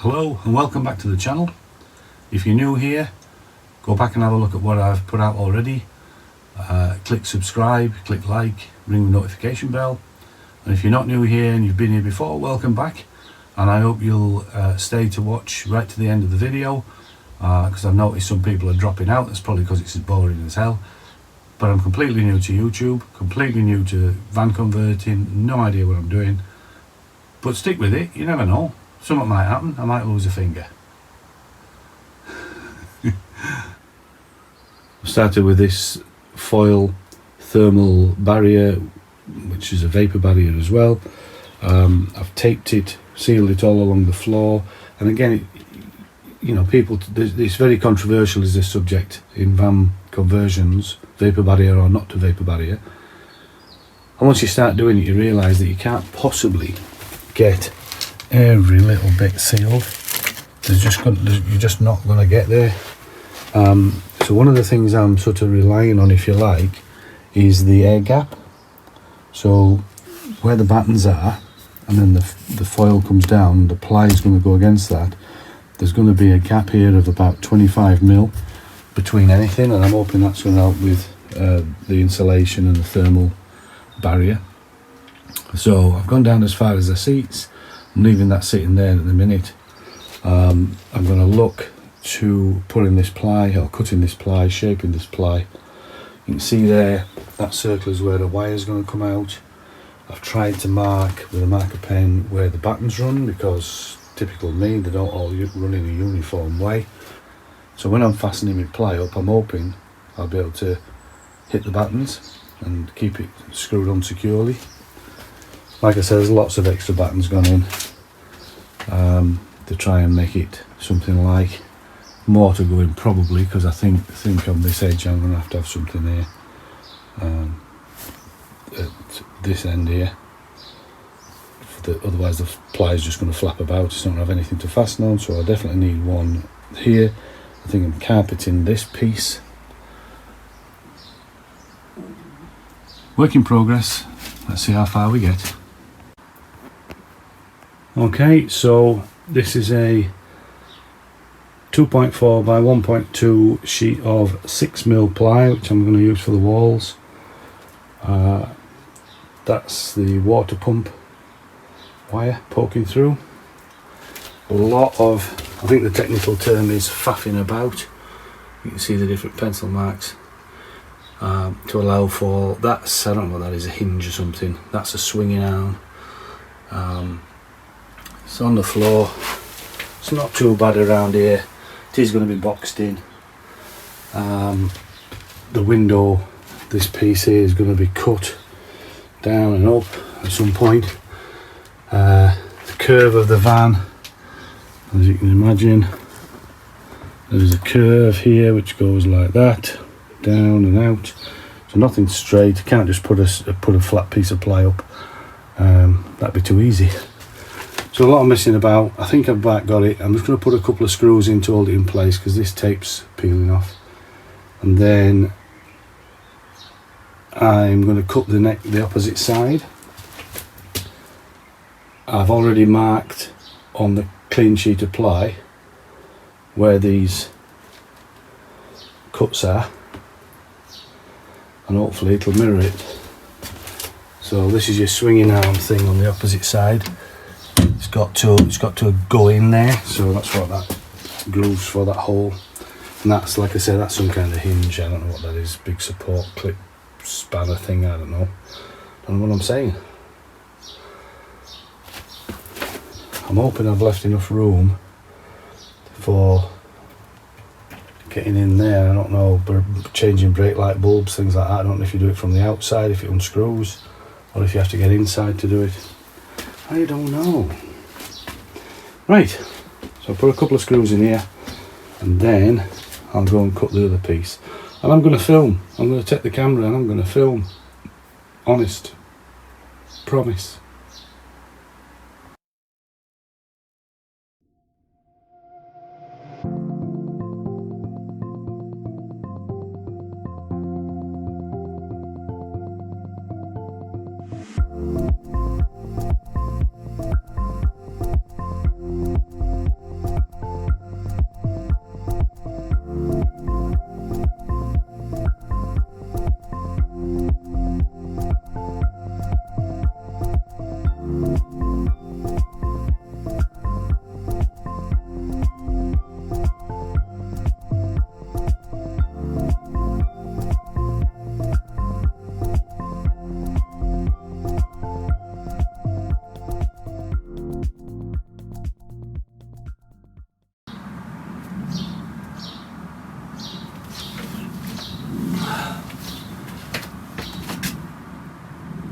Hello and welcome back to the channel. If you're new here, go back and have a look at what I've put out already. Click subscribe, click like, ring the notification bell. And if you're not new here and you've been here before, welcome back. And I hope you'll stay to watch right to the end of the video, because I've noticed some people are dropping out. That's probably because it's as boring as hell. But I'm completely new to YouTube, completely new to van converting, no idea what I'm doing. But stick with it, you never know. Something might happen, I might lose a finger. I started with this foil thermal barrier, which is a vapour barrier as well. I've taped it, sealed it all along the floor, and again, it's very controversial as this subject in van conversions, vapour barrier or not to vapour barrier. And once you start doing it, you realise that you can't possibly get every little bit sealed. You're just not going to get there. So one of the things I'm sort of relying on, if you like, is the air gap. So where the battens are, and then the foil comes down, the ply is going to go against that. There's going to be a gap here of about 25mm between anything, and I'm hoping that's going to help with the insulation and the thermal barrier. So I've gone down as far as the seats. I'm leaving that sitting there at the minute. I'm going to look to putting this ply, or cutting this ply, shaping this ply. You can see there, that circle is where the wire is going to come out. I've tried to mark with a marker pen where the battens run, because typical me, they don't all run in a uniform way. So when I'm fastening my ply up, I'm hoping I'll be able to hit the battens and keep it screwed on securely. Like I said, there's lots of extra battens gone in to try and make it something like more to go in, probably, because I think on this edge I'm going to have something here at this end here. Otherwise the ply is just going to flap about. It's not going to have anything to fasten on, so I definitely need one here. I think I'm carpeting this piece. Work in progress. Let's see how far we get. Okay, so this is a 2.4 by 1.2 sheet of 6mm ply, which I'm going to use for the walls. That's the water pump wire poking through. A lot of, I think the technical term is faffing about. You can see the different pencil marks to allow for, that's, I don't know what that is, a hinge or something. That's a swinging arm. It's on the floor. It's not too bad around here. It is going to be boxed in. The window, this piece here, is going to be cut down and up at some point. The curve of the van, as you can imagine, there's a curve here which goes like that, down and out. So nothing straight. You can't just put a flat piece of ply up. That'd be too easy. So a lot I'm missing about. I think I've about got it. I'm just going to put a couple of screws in to hold it in place, because this tape's peeling off. And then I'm going to cut the neck, the opposite side. I've already marked on the clean sheet of ply where these cuts are, and hopefully it'll mirror it. So this is your swinging arm thing on the opposite side. It's got to go in there, so that's what that grooves for, that hole. And that's, like I said, that's some kind of hinge. I don't know what that is. Big support clip spanner thing. I don't know what I'm saying. I'm hoping I've left enough room for getting in there. I don't know, changing brake light bulbs, things like that. I don't know if you do it from the outside, if it unscrews, or if you have to get inside to do it. I don't know. Right, so I'll put a couple of screws in here, and then I'll go and cut the other piece. And I'm going to film. I'm going to take the camera and I'm going to film. Honest. Promise.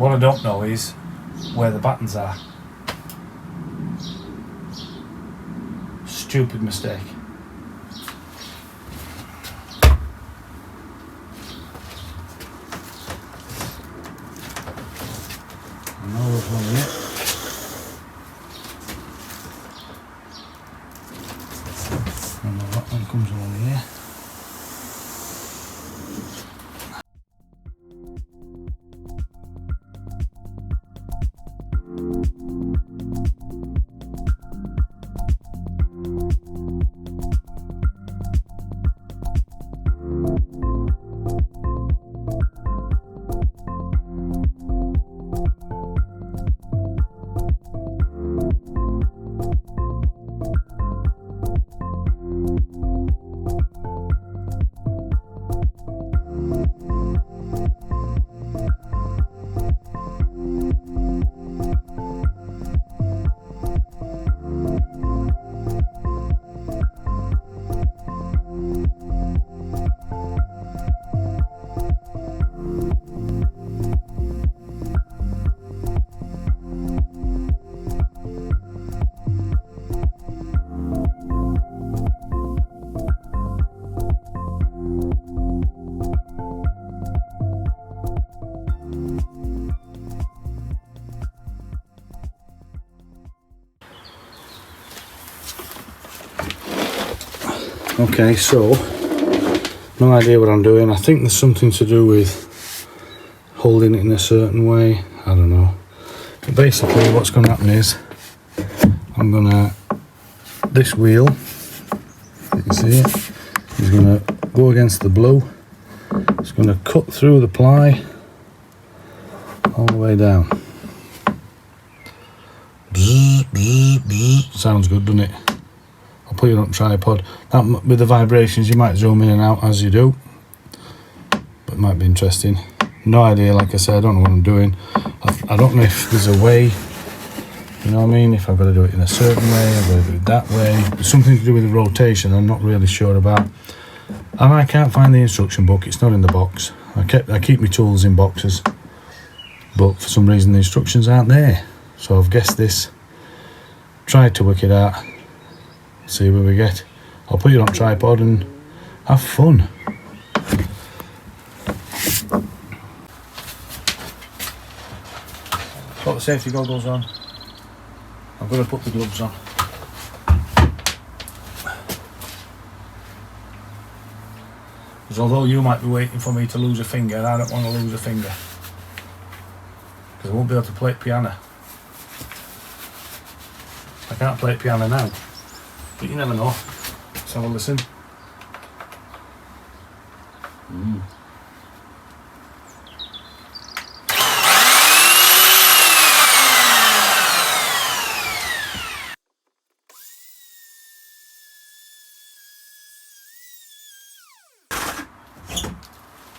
What I don't know is where the buttons are. Stupid mistake. I know there's one here. And that one comes along here. Okay, so no idea what I'm doing. I think there's something to do with holding it in a certain way. I don't know. But basically what's going to happen is I'm going to, this wheel, you can see it, is going to go against the blue. It's going to cut through the ply all the way down. Bzz, bzz, bzz. Sounds good, doesn't it? I'll put it on tripod. That, with the vibrations, you might zoom in and out as you do, but it might be interesting. No idea, like I said, I don't know what I'm doing. I don't know if there's a way, you know what I mean, if I've got to do it in a certain way, I've got to do it that way. There's something to do with the rotation I'm not really sure about. And I can't find the instruction book, it's not in the box. I keep my tools in boxes, but for some reason the instructions aren't there. So I've guessed this, tried to work it out, see where we get. I'll put it on tripod and have fun. Put the safety goggles on. I've got to put the gloves on. Because although you might be waiting for me to lose a finger, I don't want to lose a finger. Because I won't be able to play piano. I can't play piano now. But you never know. Let's have a listen.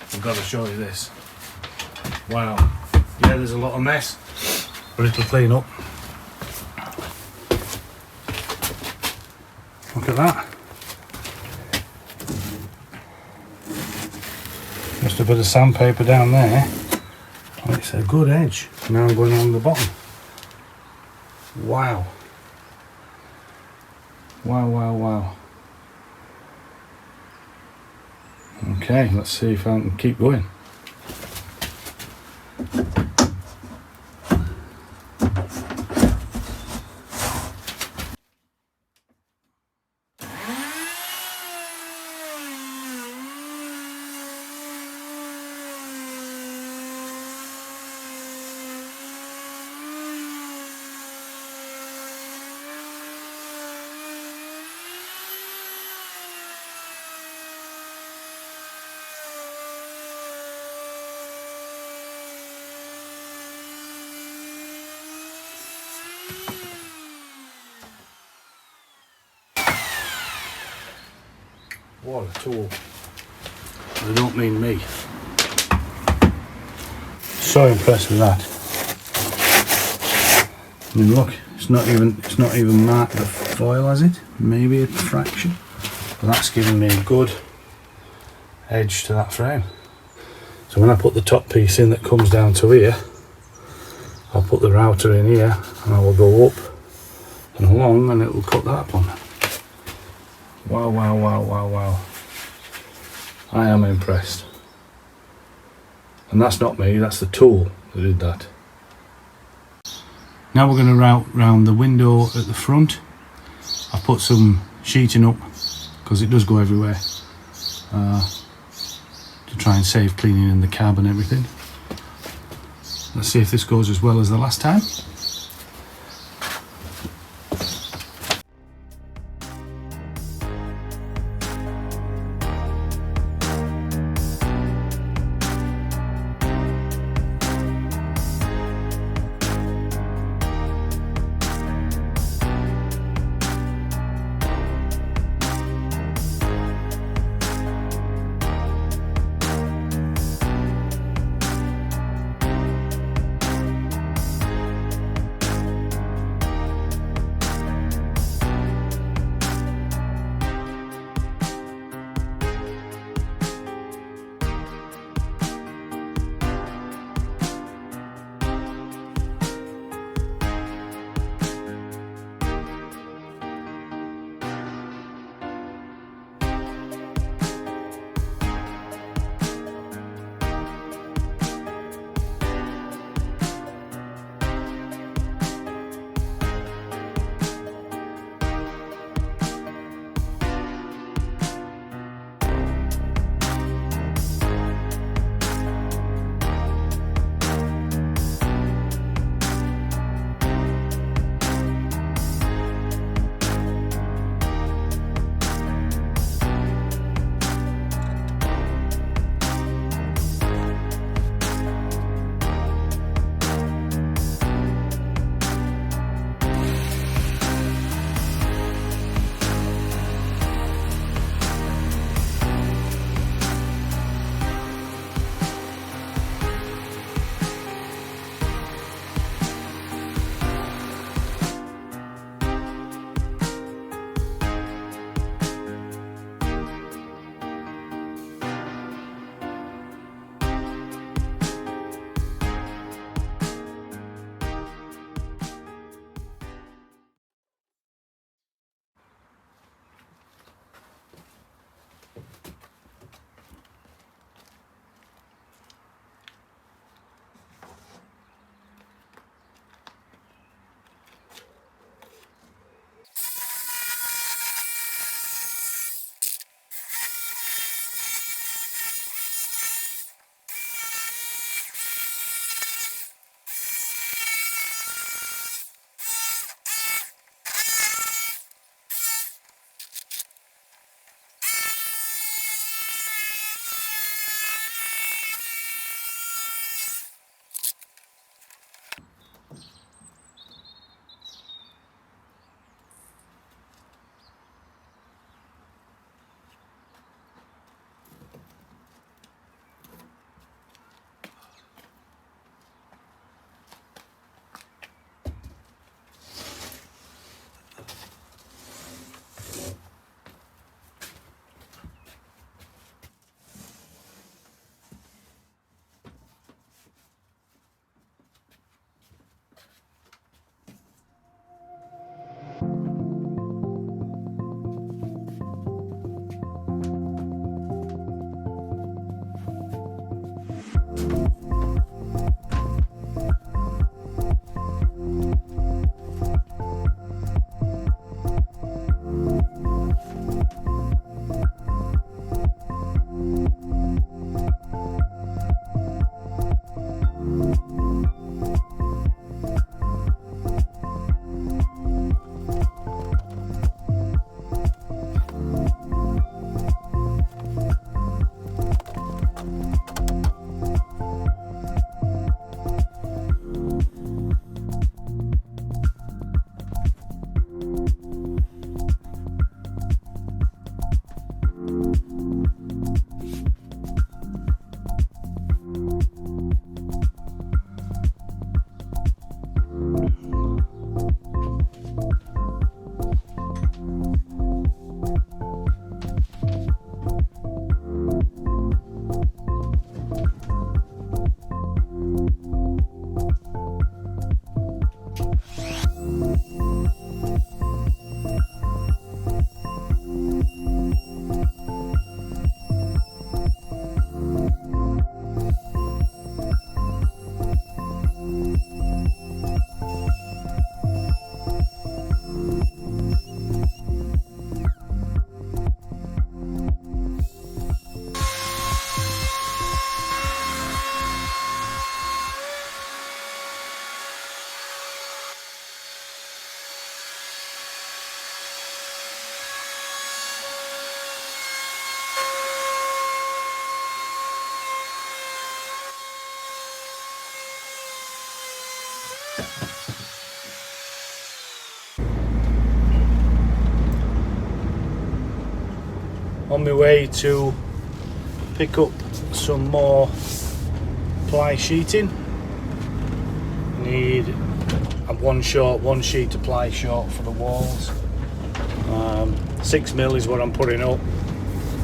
I've got to show you this. Wow. Yeah, there's a lot of mess, but it'll clean up. Look at that. Just a bit of sandpaper down there. Oh, it's a good edge. Now I'm going along the bottom. Wow. Wow, wow, wow. Okay, let's see if I can keep going. What a tool. I don't mean me. So impressed with that. I mean, look, it's not even marked the foil, has it? Maybe a fraction. But that's giving me a good edge to that frame. So when I put the top piece in that comes down to here, I'll put the router in here and I will go up and along and it will cut that one. Wow, wow, wow, wow, wow. I am impressed. And that's not me, that's the tool that did that. Now we're going to route round the window at the front. I've put some sheeting up because it does go everywhere, to try and save cleaning in the cab and everything. Let's see if this goes as well as the last time. on my way to pick up some more ply sheeting. I'm one sheet of ply short for the walls. 6mm is what I'm putting up.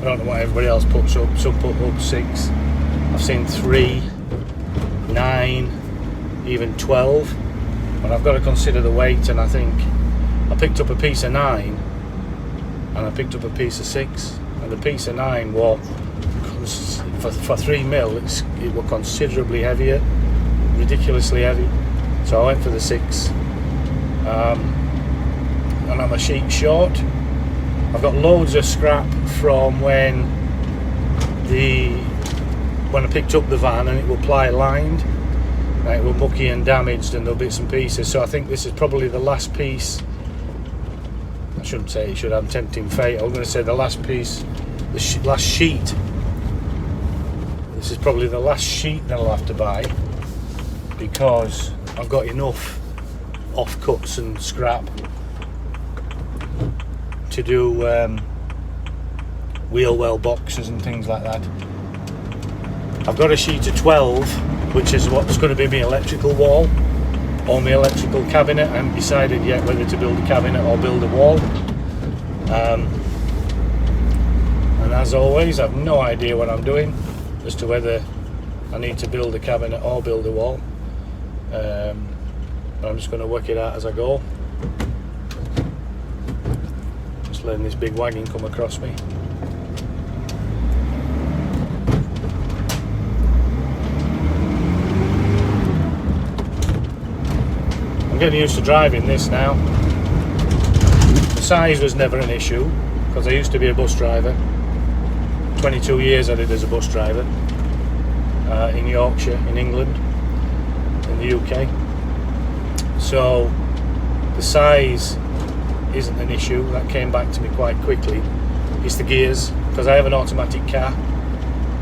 I don't know what everybody else puts up. Some put up 6. I've seen 3, 9, even 12. But I've got to consider the weight, and I think I picked up a piece of 9 and I picked up a piece of 6, and the piece of 9 was for 3mm it was considerably heavier, ridiculously heavy. So I went for the 6, and I'm a sheet short. I've got loads of scrap from when I picked up the van, and it was ply lined. It was mucky and damaged, and there were bits and pieces. So I think this is probably the last piece. I shouldn't say it should have tempting fate. I'm going to say the last piece, the last sheet. This is probably the last sheet that I'll have to buy, because I've got enough offcuts and scrap to do wheel well boxes and things like that. I've got a sheet of 12, which is what's going to be my electrical wall or my electrical cabinet. I haven't decided yet whether to build a cabinet or build a wall. And as always, I've no idea what I'm doing as to whether I need to build a cabinet or build a wall. I'm just going to work it out as I go. Just letting this big wagon come across me. I'm getting used to driving this now. The size was never an issue, because I used to be a bus driver. 22 years I did as a bus driver in Yorkshire, in England, in the UK. So the size isn't an issue. That came back to me quite quickly. It's the gears, because I have an automatic car,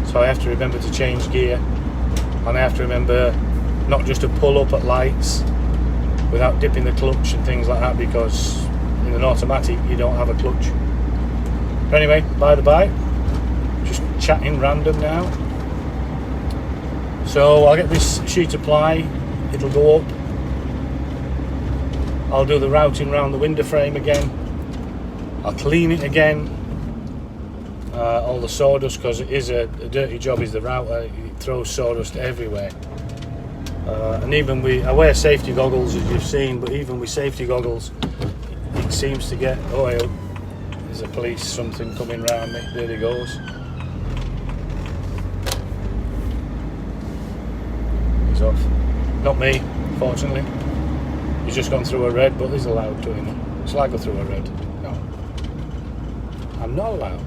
so I have to remember to change gear, and I have to remember not just to pull up at lights without dipping the clutch and things like that, because in an automatic you don't have a clutch. But anyway, by the by, just chatting random now. So I'll get this sheet of ply, it'll go up. I'll do the routing around the window frame again. I'll clean it again. All the sawdust, because it is a dirty job, is the router. It throws sawdust everywhere. And even I wear safety goggles, as you've seen, but even with safety goggles, it seems to get, there's a police something coming round me. There he goes. He's off. Not me, fortunately. He's just gone through a red, but he's allowed to, isn't he? Shall I go through a red? No. I'm not allowed.